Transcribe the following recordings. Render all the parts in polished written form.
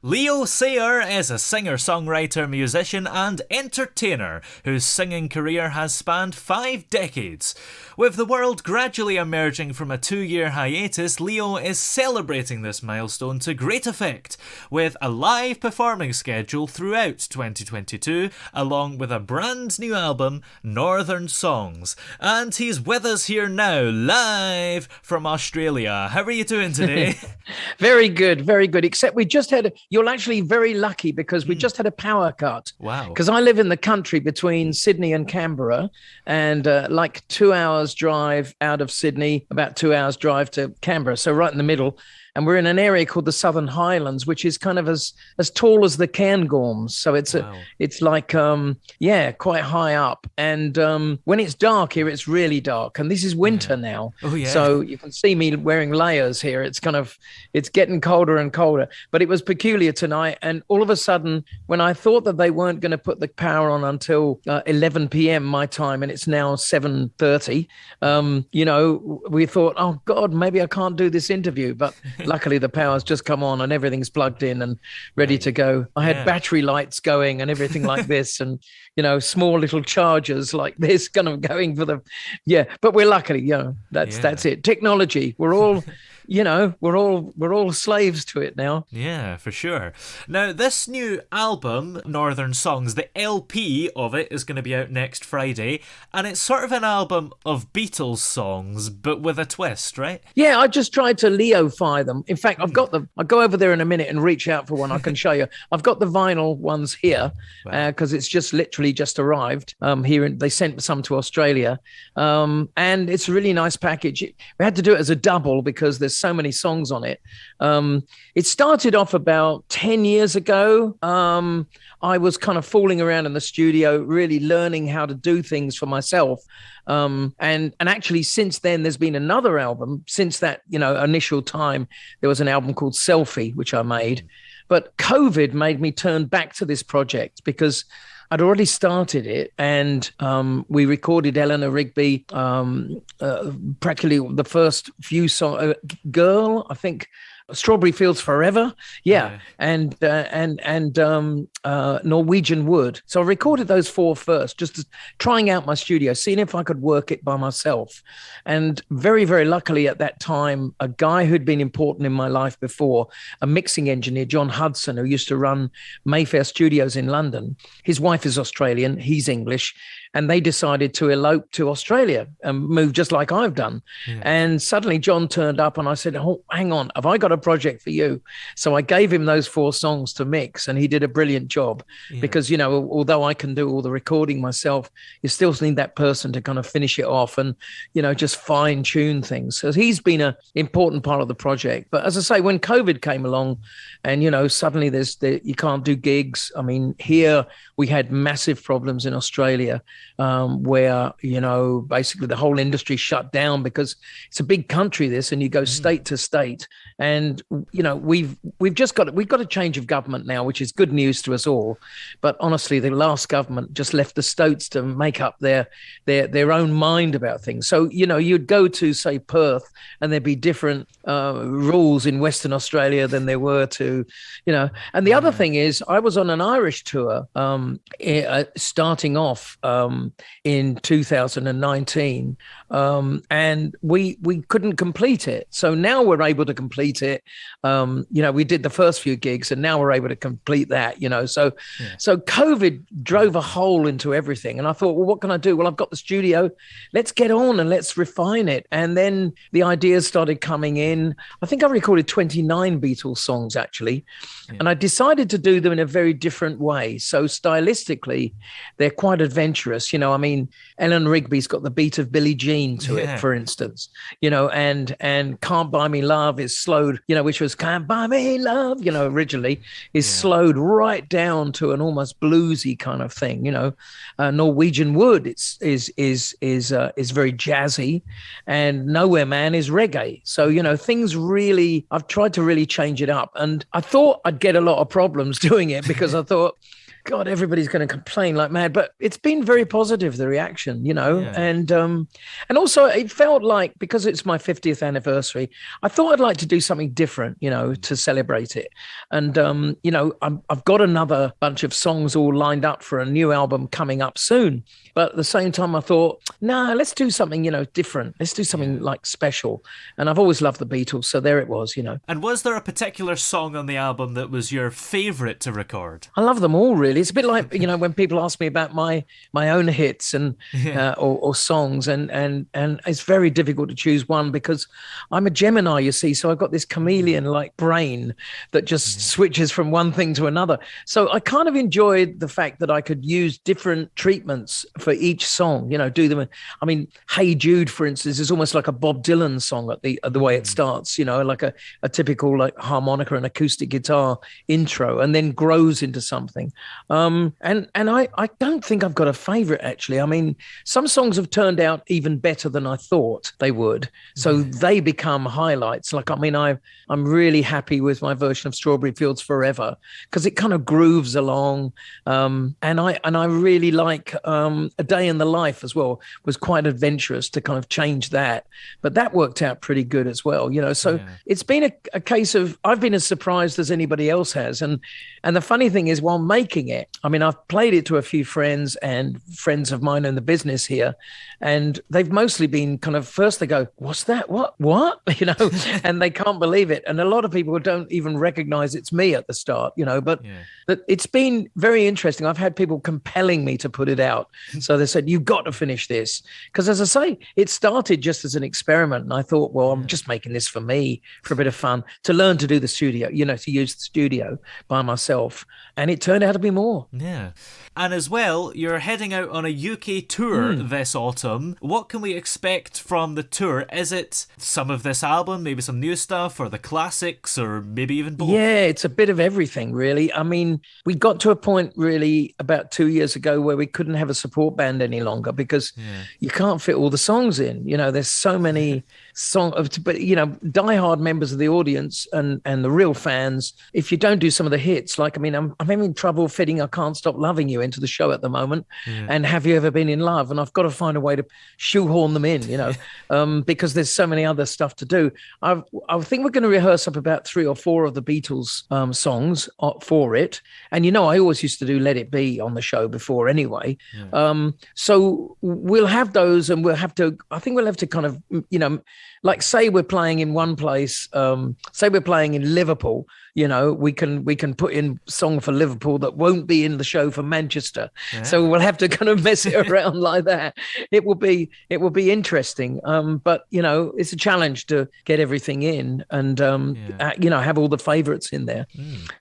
Leo Sayer is a singer-songwriter, musician and entertainer whose singing career has spanned 5 decades. With the world gradually emerging from a 2-year hiatus, Leo is celebrating this milestone to great effect, with a live performing schedule throughout 2022, along with a brand new album, Northern Songs. And he's with us here now, live from Australia. How are you doing today? Very good, very good. Except we just had, you're actually very lucky because we just had a power cut. Wow. Because I live in the country between Sydney and Canberra, and like 2 hours drive out of Sydney, about 2 hours drive to Canberra. So right in the middle. And we're in an area called the Southern Highlands, which is kind of as tall as the Cairngorms. So it's it's like quite high up. And when it's dark here, it's really dark. And this is winter now. Oh, yeah. So you can see me wearing layers here. It's getting colder and colder. But it was peculiar tonight. And all of a sudden, when I thought that they weren't going to put the power on until 11 p.m. my time, and it's now 7:30, we thought, oh God, maybe I can't do this interview. But luckily, the power's just come on and everything's plugged in and ready to go. I had battery lights going and everything like this, and small little chargers like this, kind of going for the But we're luckily, that's it. Technology. We're all. We're all slaves to it now. Yeah, for sure. Now, this new album, Northern Songs, the LP of it is going to be out next Friday, and it's sort of an album of Beatles songs, but with a twist, right? Yeah, I just tried to Leofy them. In fact, I've got them. I'll go over there in a minute and reach out for one. I can show you. I've got the vinyl ones here because it's just literally just arrived here. And they sent some to Australia, and it's a really nice package. We had to do it as a double because there's so many songs on it. It started off about 10 years ago. I was kind of fooling around in the studio, really learning how to do things for myself. And actually, since then, there's been another album. Since that, initial time, there was an album called Selfie, which I made. But COVID made me turn back to this project because I'd already started it, and we recorded Eleanor Rigby, practically the first few songs. Girl, I think, Strawberry Fields Forever, and Norwegian Wood. So I recorded those 4 first, just trying out my studio, seeing if I could work it by myself. And very, very luckily at that time, a guy who'd been important in my life before, a mixing engineer, John Hudson, who used to run Mayfair Studios in London. His wife is Australian, he's English. And they decided to elope to Australia and move just like I've done. Yeah. And suddenly John turned up and I said, oh, hang on, have I got a project for you? So I gave him those 4 songs to mix, and he did a brilliant job because, although I can do all the recording myself, you still need that person to kind of finish it off and, just fine tune things. So he's been an important part of the project. But as I say, when COVID came along and, suddenly you can't do gigs. I mean, here we had massive problems in Australia. Where basically the whole industry shut down because it's a big country, this, and you go state to state, and we've got a change of government now, which is good news to us all. But honestly, the last government just left the stoats to make up their own mind about things. So you'd go to, say, Perth, and there'd be different rules in Western Australia than there were to, And the other thing is, I was on an Irish tour starting off. In 2019, and we couldn't complete it. So now we're able to complete it. We did the first few gigs, and now we're able to complete that. So COVID drove a hole into everything, and I thought, well, what can I do? Well, I've got the studio. Let's get on and let's refine it. And then the ideas started coming in. I think I recorded 29 Beatles songs actually, and I decided to do them in a very different way. So stylistically, they're quite adventurous. Ellen Rigby's got the beat of Billie Jean to it, for instance, and Can't Buy Me Love is slowed, which was Can't Buy Me Love, originally is slowed right down to an almost bluesy kind of thing, Norwegian Wood is very jazzy, and Nowhere Man is reggae. So, things really, I've tried to really change it up, and I thought I'd get a lot of problems doing it because I thought, God, everybody's going to complain like mad, but it's been very positive, the reaction, Yeah. and also it felt like, because it's my 50th anniversary, I thought I'd like to do something different, to celebrate it. And, I've got another bunch of songs all lined up for a new album coming up soon. But at the same time, I thought, no, let's do something, different. Let's do something like special. And I've always loved the Beatles. So there it was. And was there a particular song on the album that was your favourite to record? I love them all, really. It's a bit like, when people ask me about my own hits and or songs, and it's very difficult to choose one because I'm a Gemini, you see. So I've got this chameleon-like brain that just switches from one thing to another. So I kind of enjoyed the fact that I could use different treatments for each song, do them. I mean, Hey Jude, for instance, is almost like a Bob Dylan song at the way it starts, like a typical like harmonica and acoustic guitar intro, and then grows into something. And I don't think I've got a favorite, actually. I mean, some songs have turned out even better than I thought they would. So they become highlights. Like, I mean, I'm really happy with my version of Strawberry Fields Forever because it kind of grooves along. And I really like A Day in the Life as well. Was quite adventurous to kind of change that. But that worked out pretty good as well, So it's been a case of I've been as surprised as anybody else has. And the funny thing is, while making it, I mean, I've played it to a few friends and friends of mine in the business here, and they've mostly been kind of, first they go, what's that? What? And they can't believe it. And a lot of people don't even recognize it's me at the start, but it's been very interesting. I've had people compelling me to put it out. So they said, you've got to finish this. Because as I say, it started just as an experiment. And I thought, well, I'm just making this for me, for a bit of fun, to learn to do the studio, to use the studio by myself. And it turned out to be more. Yeah. And as well, you're heading out on a UK tour this autumn. What can we expect from the tour? Is it some of this album, maybe some new stuff, or the classics, or maybe even both? Yeah, it's a bit of everything, really. I mean, we got to a point really about 2 years ago where we couldn't have a support band any longer because you can't fit all the songs in. There's so many songs, but, diehard members of the audience and the real fans, if you don't do some of the hits, like, I mean, I'm having trouble fitting I Can't Stop Loving You into the show at the moment. And Have You Ever Been in Love? And I've got to find a way to shoehorn them in, because there's so many other stuff to do. I think we're going to rehearse up about 3 or 4 of the Beatles songs for it. And, I always used to do Let It Be on the show before anyway. So we'll have those, and I think we'll have to kind of, like, say we're playing in one place, say we're playing in Liverpool, we can put in song for Liverpool that won't be in the show for Manchester. So we'll have to kind of mess it around like that. It will be interesting. But it's a challenge to get everything in and have all the favorites in there.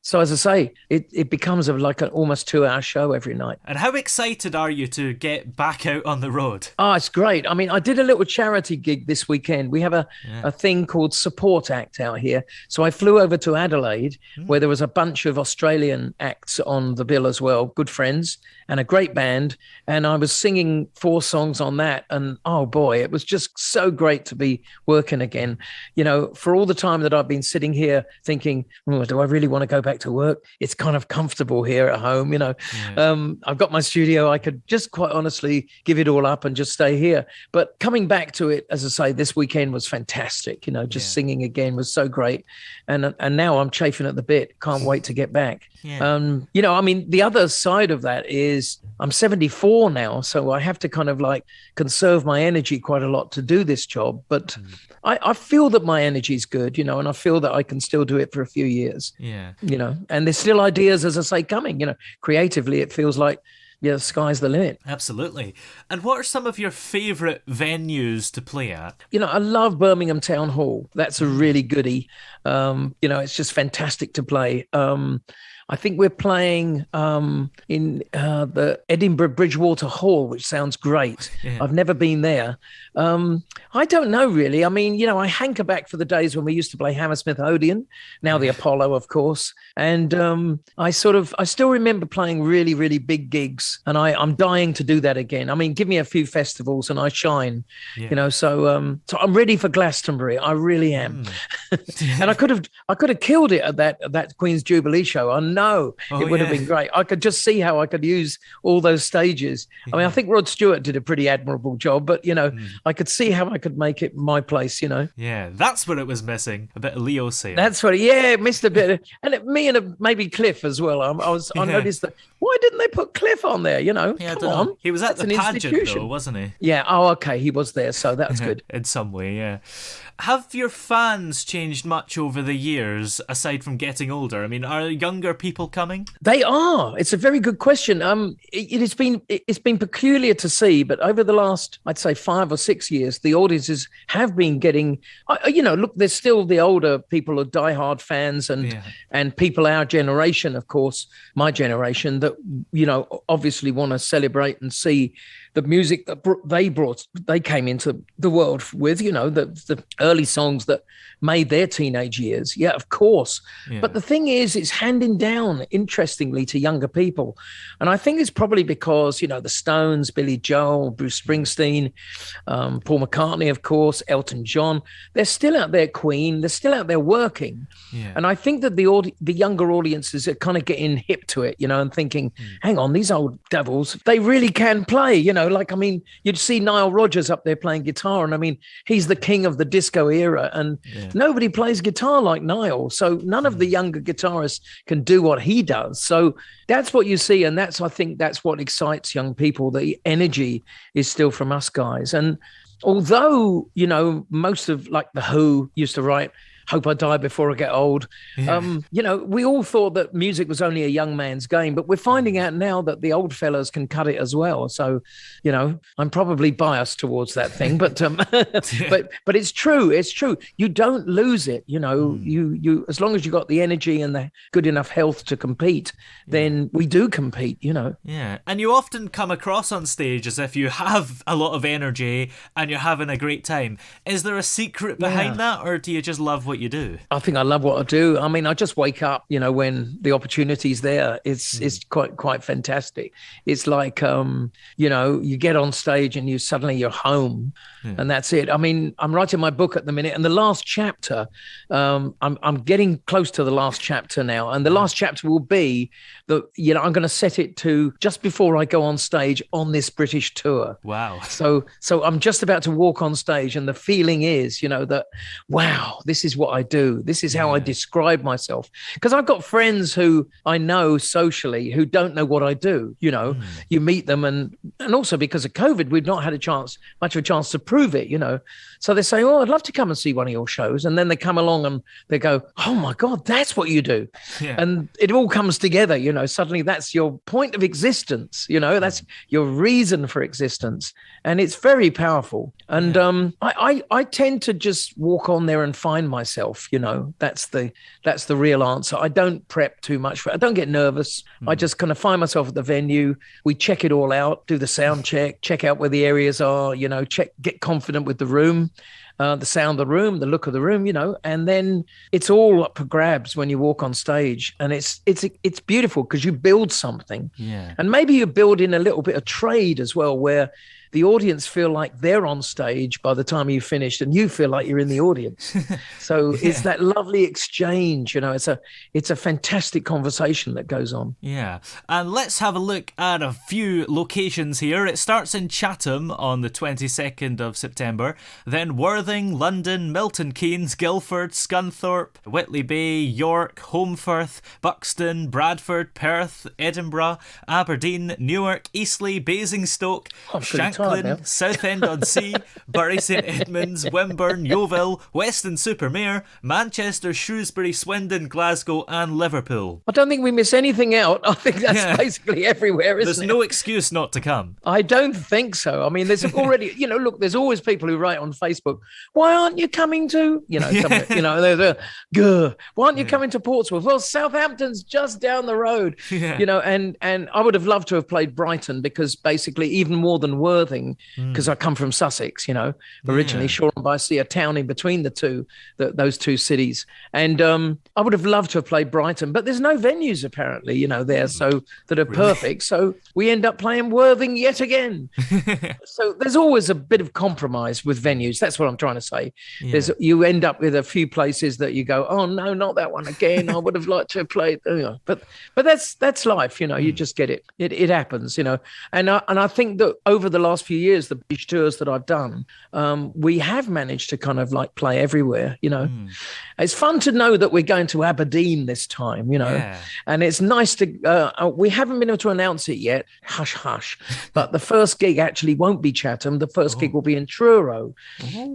So as I say, it becomes like an almost 2-hour show every night. And how excited are you to get back out on the road? Oh, it's great. I mean, I did a little charity gig this weekend. We have a thing called Support Act out here. So I flew over to Adelaide, where there was a bunch of Australian acts on the bill as well, good friends, and a great band. And I was singing 4 songs on that. And oh boy, it was just so great to be working again. For all the time that I've been sitting here thinking, do I really want to go back to work? It's kind of comfortable here at home. I've got my studio. I could just quite honestly give it all up and just stay here. But coming back to it, as I say, this weekend was fantastic. Singing again was so great. And now I'm chafing at the bit. Can't wait to get back. I mean, the other side of that is I'm 74 now, so I have to kind of like conserve my energy quite a lot to do this job. But I feel that my energy is good, and I feel that I can still do it for a few years. And there's still ideas, as I say, coming. Creatively, it feels like, the sky's the limit. Absolutely. And what are some of your favourite venues to play at? I love Birmingham Town Hall. That's a really goodie. It's just fantastic to play. I think we're playing in the Edinburgh Bridgewater Hall, which sounds great. I've never been there. I don't know, really. I mean, I hanker back for the days when we used to play Hammersmith Odeon, now the Apollo, of course. And I still remember playing really, really big gigs gigs, and I'm dying to do that again. I mean, give me a few festivals and I shine, so I'm ready for Glastonbury. I really am. And I could have killed it at that Queen's Jubilee show. I know it would have been great. I could just see how I could use all those stages. I mean, I think Rod Stewart did a pretty admirable job, but I could see how I could make it my place. Yeah, that's what it was missing. A bit of Leo saying. That's what. Yeah, missed a bit, me and maybe Cliff as well. I noticed that. Why didn't they put Cliff on there? Come on. He was at the pageant though, wasn't he? Yeah. Oh, okay. He was there, so that's good. In some way, yeah. Have your fans changed much over the years, aside from getting older? I mean, are younger people coming? They are. It's a very good question. It's been peculiar to see, but over the last, I'd say 5 or 6 years, the audiences have been getting, look, there's still the older people are diehard fans and people our generation, of course, my generation, that, obviously want to celebrate and see the music that they came into the world with, the early songs that made their teenage years. Yeah, of course. Yeah. But the thing is, it's handing down, interestingly, to younger people. And I think it's probably because, the Stones, Billy Joel, Bruce Springsteen, Paul McCartney, of course, Elton John, they're still out there, Queen, they're still out there working. Yeah. And I think that the younger audiences are kind of getting hip to it, and thinking, hang on, these old devils, they really can play, you'd see Nile Rodgers up there playing guitar. And he's the king of the disco era. And nobody plays guitar like Niall. So none of the younger guitarists can do what he does. So that's what you see. And I think that's what excites young people. The energy is still from us guys. And although, most of The Who used to write, "Hope I die before I get old." Yeah. We all thought that music was only a young man's game, but we're finding out now that the old fellas can cut it as well. So, I'm probably biased towards that thing, but but it's true. It's true. You don't lose it. You as long as you got the energy and the good enough health to compete, then we do compete. Yeah, and you often come across on stage as if you have a lot of energy and you're having a great time. Is there a secret behind that, or do you just love what you do? I think I love what I do. I just wake up, when the opportunity's there. It's quite fantastic. It's like, you get on stage and you're home, and that's it. I'm writing my book at the minute, and the last chapter, I'm getting close to the last chapter now, and the last chapter will be that, I'm going to set it to just before I go on stage on this British tour. Wow. So I'm just about to walk on stage, and the feeling is, that, wow, this is what I do. This is how I describe myself. Because I've got friends who I know socially who don't know what I do. You meet them, and also because of COVID, we've not had much of a chance to prove it, So they say, "Oh, I'd love to come and see one of your shows." And then they come along and they go, "Oh my God, that's what you do." Yeah. And it all comes together, suddenly that's your point of existence, that's your reason for existence. And it's very powerful. And I tend to just walk on there and find myself, that's the real answer. I don't prep too much for it. I don't get nervous. I just kind of find myself at the venue. We check it all out, do the sound check out where the areas are, get confident with the room. The sound of the room, the look of the room, and then it's all up for grabs when you walk on stage. And it's beautiful because you build something. Yeah. And maybe you build in a little bit of trade as well, where the audience feel like they're on stage by the time you've finished, and you feel like you're in the audience. So it's that lovely exchange, it's a fantastic conversation that goes on. Yeah. And let's have a look at a few locations here. It starts in Chatham on the 22nd of September, then Worthing, London, Milton Keynes, Guildford, Scunthorpe, Whitley Bay, York, Holmfirth, Buxton, Bradford, Perth, Edinburgh, Aberdeen, Newark, Eastleigh, Basingstoke, Shanklin, Southend-on-Sea, Bury St Edmunds, Wimborne, Yeovil, Weston-super-Mare, Manchester, Shrewsbury, Swindon, Glasgow and Liverpool. I don't think we miss anything out. I think that's basically everywhere, isn't it? There's no excuse not to come. I don't think so. There's already, look, there's always people who write on Facebook, "Why aren't you coming to, why aren't you coming to Portsmouth?" Well, Southampton's just down the road, and I would have loved to have played Brighton, because basically even more than Worthing, Worthing, because I come from Sussex, originally Shoreham-by-Sea, a town in between those two cities. And I would have loved to have played Brighton, but there's no venues apparently, there, so that are perfect. So we end up playing Worthing yet again. So there's always a bit of compromise with venues. That's what I'm trying to say. Yeah. You end up with a few places that you go, oh no, not that one again. I would have liked to have played. But that's life. You just get it. It happens. And I think that over the last few years, the British tours that I've done, we have managed to kind of like play everywhere. It's fun to know that we're going to Aberdeen this time. And it's nice to. We haven't been able to announce it yet. Hush, hush. But the first gig actually won't be Chatham. The first gig will be in Truro,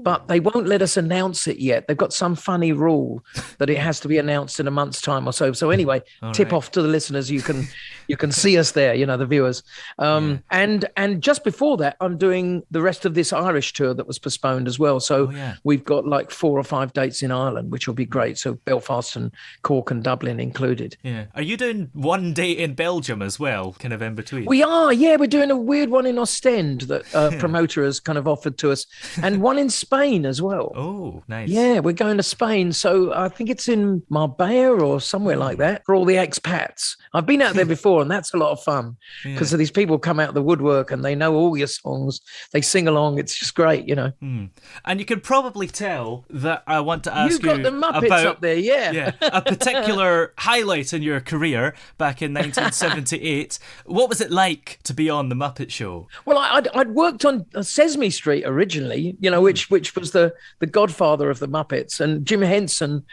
but they won't let us announce it yet. They've got some funny rule that it has to be announced in a month's time or so. So anyway, tip off to the listeners. You can see us there, the viewers. And just before that, I'm doing the rest of this Irish tour that was postponed as well. So we've got like 4 or 5 dates in Ireland, which will be great. So Belfast and Cork and Dublin included. Yeah. Are you doing one date in Belgium as well, kind of in between? We are, yeah. We're doing a weird one in Ostend that promoter has kind of offered to us, and one in Spain as well. Oh, nice. Yeah, we're going to Spain. So I think it's in Marbella or somewhere like that for all the expats. I've been out there before, and that's a lot of fun because these people come out of the woodwork and they know all your songs. They sing along. It's just great, And you can probably tell that I want to ask you got the Muppets about up there, a particular highlight in your career back in 1978. What was it like to be on the Muppet Show? Well, I'd worked on Sesame Street originally, which was the godfather of the Muppets, and Jim Henson,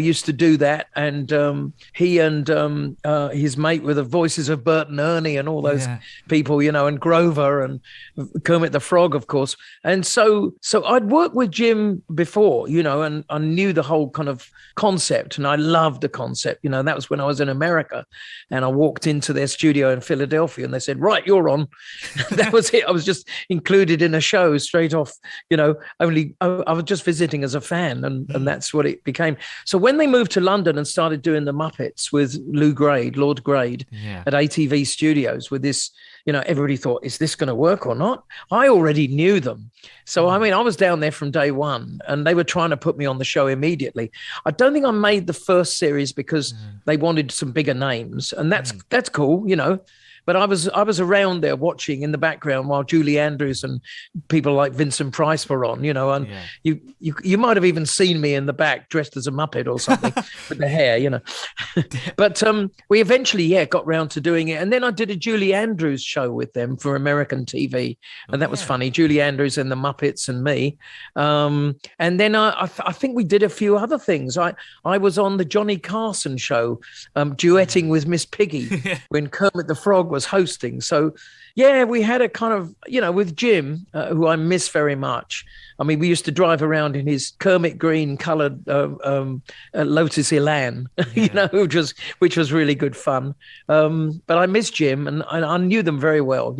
used to do that, and he and his mate were the voices of Bert and Ernie and all those people, and Grover and Kermit the Frog, of course. And so I'd worked with Jim before, and I knew the whole kind of concept, and I loved the concept. That was when I was in America, and I walked into their studio in Philadelphia, and they said, "Right, you're on." That was it. I was just included in a show straight off. Only I was just visiting as a fan, and that's what it became. So when they moved to London and started doing the Muppets with Lord Grade at ATV Studios with this, everybody thought, is this going to work or not? I already knew them. So, I was down there from day one, and they were trying to put me on the show immediately. I don't think I made the first series because they wanted some bigger names, and that's cool, But I was around there watching in the background while Julie Andrews and people like Vincent Price were on, and you might have even seen me in the back dressed as a Muppet or something with the hair, But we eventually, got round to doing it. And then I did a Julie Andrews show with them for American TV. And that was funny. Julie Andrews and the Muppets and me. And then I think we did a few other things. I was on the Johnny Carson show, duetting with Miss Piggy when Kermit the Frog was hosting. So we had a kind of, with Jim, who I miss very much. We used to drive around in his Kermit green coloured Lotus Elan, which was really good fun. But I miss Jim, and I knew them very well.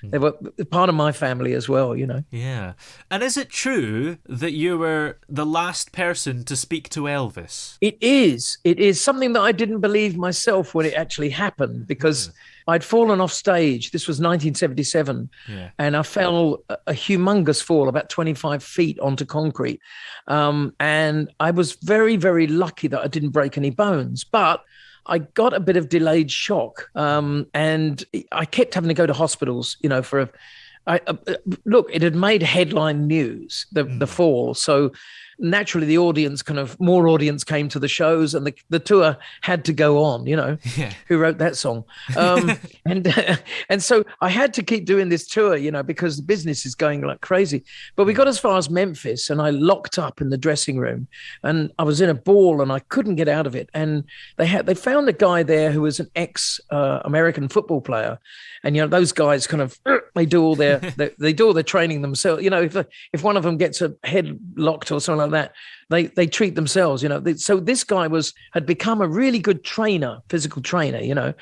They were part of my family as well. Yeah. And is it true that you were the last person to speak to Elvis? It is. It is something that I didn't believe myself when it actually happened, because I'd fallen off stage. This was 1977, and I fell a humongous fall, about 25 feet onto concrete. And I was very, very lucky that I didn't break any bones, but I got a bit of delayed shock. And I kept having to go to hospitals, for look, it had made headline news, the fall. So naturally the audience more audience came to the shows, and the tour had to go on, who wrote that song. And so I had to keep doing this tour, because the business is going like crazy. But we got as far as Memphis, and I locked up in the dressing room, and I was in a ball and I couldn't get out of it. And they found a guy there who was an ex-American football player. And, those guys they do all their training themselves. If one of them gets a head locked or something like that, they treat themselves, So this guy had become a really good physical trainer,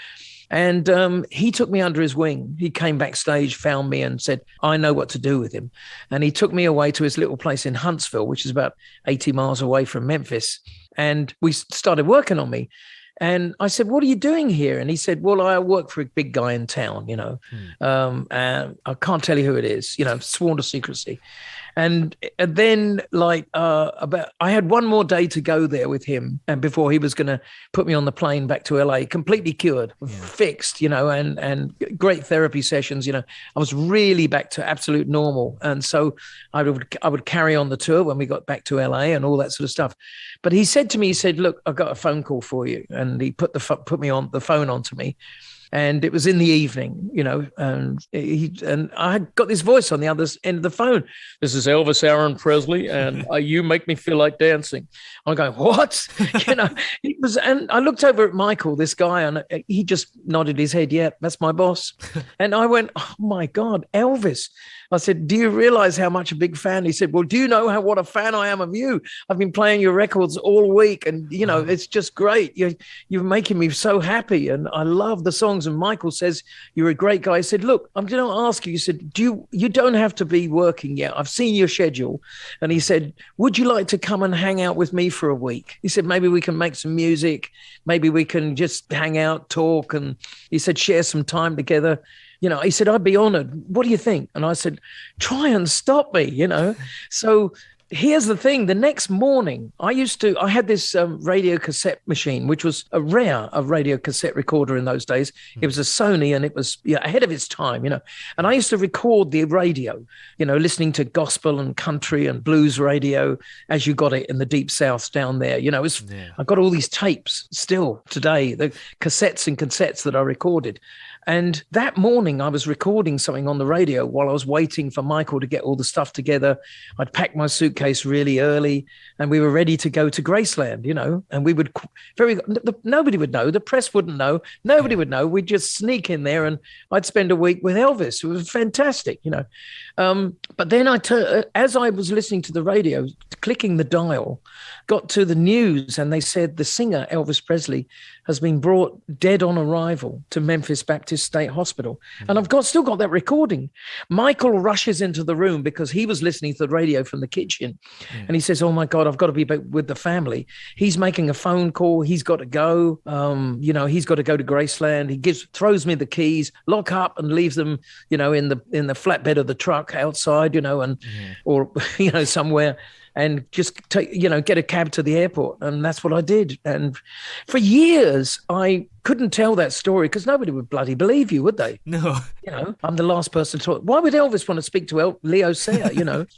And he took me under his wing. He came backstage, found me, and said, I know what to do with him. And he took me away to his little place in Huntsville, which is about 80 miles away from Memphis. And we started working on me. And I said, what are you doing here? And he said, well, I work for a big guy in town, and I can't tell you who it is, sworn to secrecy. And then I had one more day to go there with him, and before he was going to put me on the plane back to LA, completely cured, fixed, and great therapy sessions. I was really back to absolute normal. And so I would carry on the tour when we got back to LA and all that sort of stuff. But he said to me, look, I've got a phone call for you. And he put me on the phone onto me. And it was in the evening, and I had got this voice on the other end of the phone. This is Elvis Aaron Presley, and you make me feel like dancing. I'm going, what? It was, and I looked over at Michael, this guy, and he just nodded his head. Yeah, that's my boss. And I went, oh my God, Elvis. I said, do you realize how much a big fan? He said, well, do you know what a fan I am of you? I've been playing your records all week, and it's just great. You're making me so happy, and I love the songs. And Michael says, you're a great guy. I said, look, I'm going to ask you. He said, you don't have to be working yet. I've seen your schedule. And he said, would you like to come and hang out with me for a week? He said, maybe we can make some music. Maybe we can just hang out, talk. And he said, share some time together. He said, I'd be honored. What do you think? And I said, try and stop me, So here's the thing. The next morning, I had this radio cassette machine, which was a radio cassette recorder in those days. It was a Sony, and it was ahead of its time, And I used to record the radio, listening to gospel and country and blues radio as you got it in the deep South down there. I've got all these tapes still today, the cassettes that I recorded. And that morning I was recording something on the radio while I was waiting for Michael to get all the stuff together. I'd packed my suitcase really early, and we were ready to go to Graceland, and we would nobody would know. The press wouldn't know. Nobody would know. We'd just sneak in there, and I'd spend a week with Elvis. It was fantastic, But then as I was listening to the radio, clicking the dial, got to the news, and they said the singer Elvis Presley has been brought dead on arrival to Memphis Baptist State Hospital. And I've still got that recording. Michael rushes into the room because he was listening to the radio from the kitchen. And he says, oh my God, I've got to be back with the family. He's making a phone call. He's got to go. He's got to go to Graceland. He throws me the keys, lock up, and leaves them, in the flatbed of the truck outside, or somewhere. And just get a cab to the airport. And that's what I did. And for years, I couldn't tell that story because nobody would bloody believe you, would they? No. I'm the last person to talk. Why would Elvis want to speak to Leo Sayer,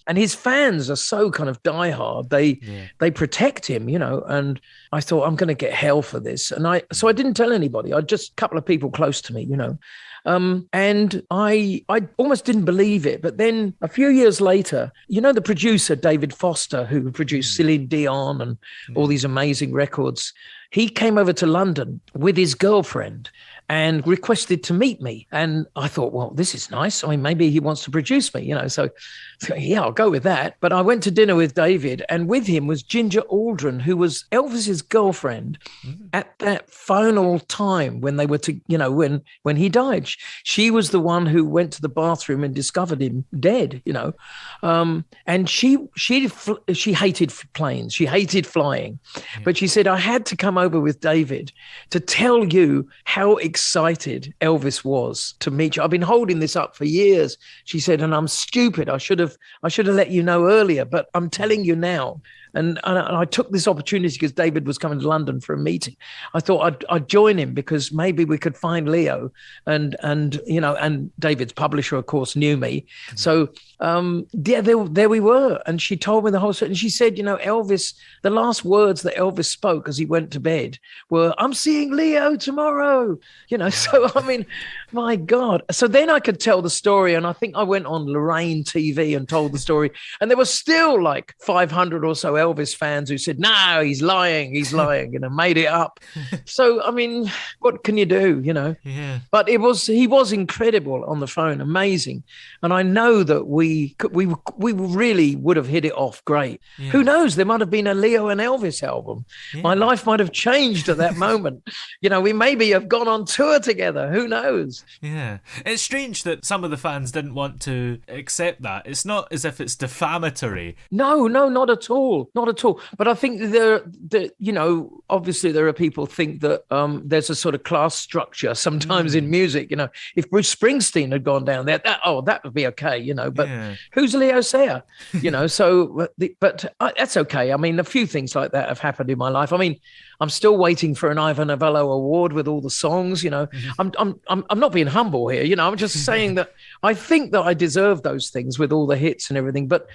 And his fans are so kind of diehard. They protect him, and I thought I'm going to get hell for this. And so I didn't tell anybody. I just a couple of people close to me, and I almost didn't believe it. But then a few years later, the producer, David Foster, who produced Celine Dion and all these amazing records, he came over to London with his girlfriend and requested to meet me. And I thought, well, this is nice. I mean, maybe he wants to produce me, So yeah, I'll go with that. But I went to dinner with David, and with him was Ginger Aldrin, who was Elvis's girlfriend at that final time when they were when he died. She was the one who went to the bathroom and discovered him dead, and she hated planes. She hated flying. But she said, I had to come over with David to tell you how excited Elvis was to meet you. I've been holding this up for years, she said, and I'm stupid. I should have let you know earlier, but I'm telling you now. And I took this opportunity because David was coming to London for a meeting. I thought I'd join him because maybe we could find Leo, and David's publisher, of course, knew me. So there we were. And she told me the whole story. And she said, Elvis, the last words that Elvis spoke as he went to bed were, I'm seeing Leo tomorrow. So I mean, my God. So then I could tell the story. And I think I went on Lorraine TV and told the story. And there were still like 500 or so Elvis fans who said, no, he's lying, made it up. So, I mean, what can you do, Yeah. But he was incredible on the phone, amazing. And I know that we really would have hit it off great. Yeah. Who knows? There might have been a Leo and Elvis album. Yeah. My life might have changed at that moment. We maybe have gone on tour together. Who knows? things. Yeah. It's strange that some of the fans didn't want to accept that. It's not as if it's defamatory. No, not at all. Not at all. But I think obviously there are people think that there's a sort of class structure sometimes in music. If Bruce Springsteen had gone down there, that would be okay, but who's Leo Sayer? But that's okay. I mean, a few things like that have happened in my life. I mean, I'm still waiting for an Ivor Novello award with all the songs. I'm not being humble here. I'm just saying that I think that I deserve those things with all the hits and everything. But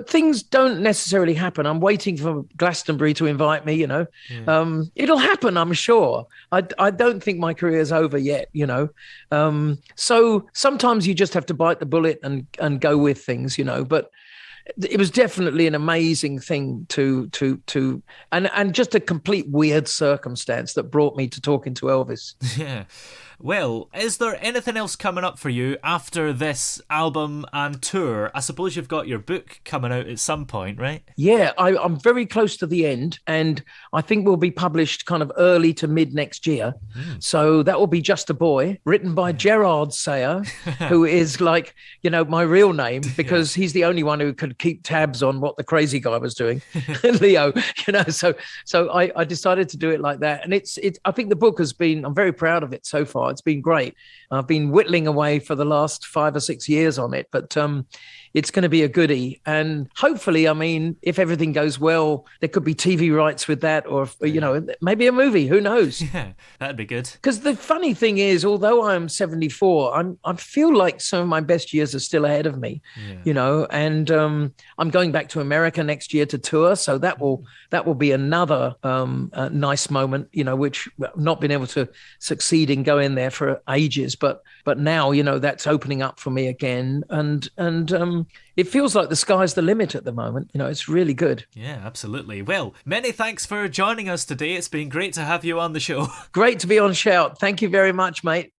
things don't necessarily happen. I'm waiting for Glastonbury to invite me. It'll happen, I'm sure. I don't think my career's over yet. So sometimes you just have to bite the bullet and go with things. But it was definitely an amazing thing and just a complete weird circumstance that brought me to talking to Elvis. Yeah. Well, is there anything else coming up for you after this album and tour? I suppose you've got your book coming out at some point, right? Yeah, I'm very close to the end, and I think will be published kind of early to mid next year. So that will be Just a Boy, written by Gerard Sayer, who is like, my real name, because he's the only one who could keep tabs on what the crazy guy was doing, Leo. So I decided to do it like that, and it's. I think the book has been. I'm very proud of it so far. It's been great. I've been whittling away for the last 5 or 6 years on it, but it's going to be a goodie. And hopefully, I mean, if everything goes well, there could be TV rights with that, or, maybe a movie. Who knows? Yeah, that'd be good. Because the funny thing is, although I'm 74, I feel like some of my best years are still ahead of me, and I'm going back to America next year to tour. So that will be another nice moment, which I've not been able to succeed in going there for ages. But now, that's opening up for me again. And it feels like the sky's the limit at the moment. It's really good. Yeah, absolutely. Well, many thanks for joining us today. It's been great to have you on the show. Great to be on Shout. Thank you very much, mate.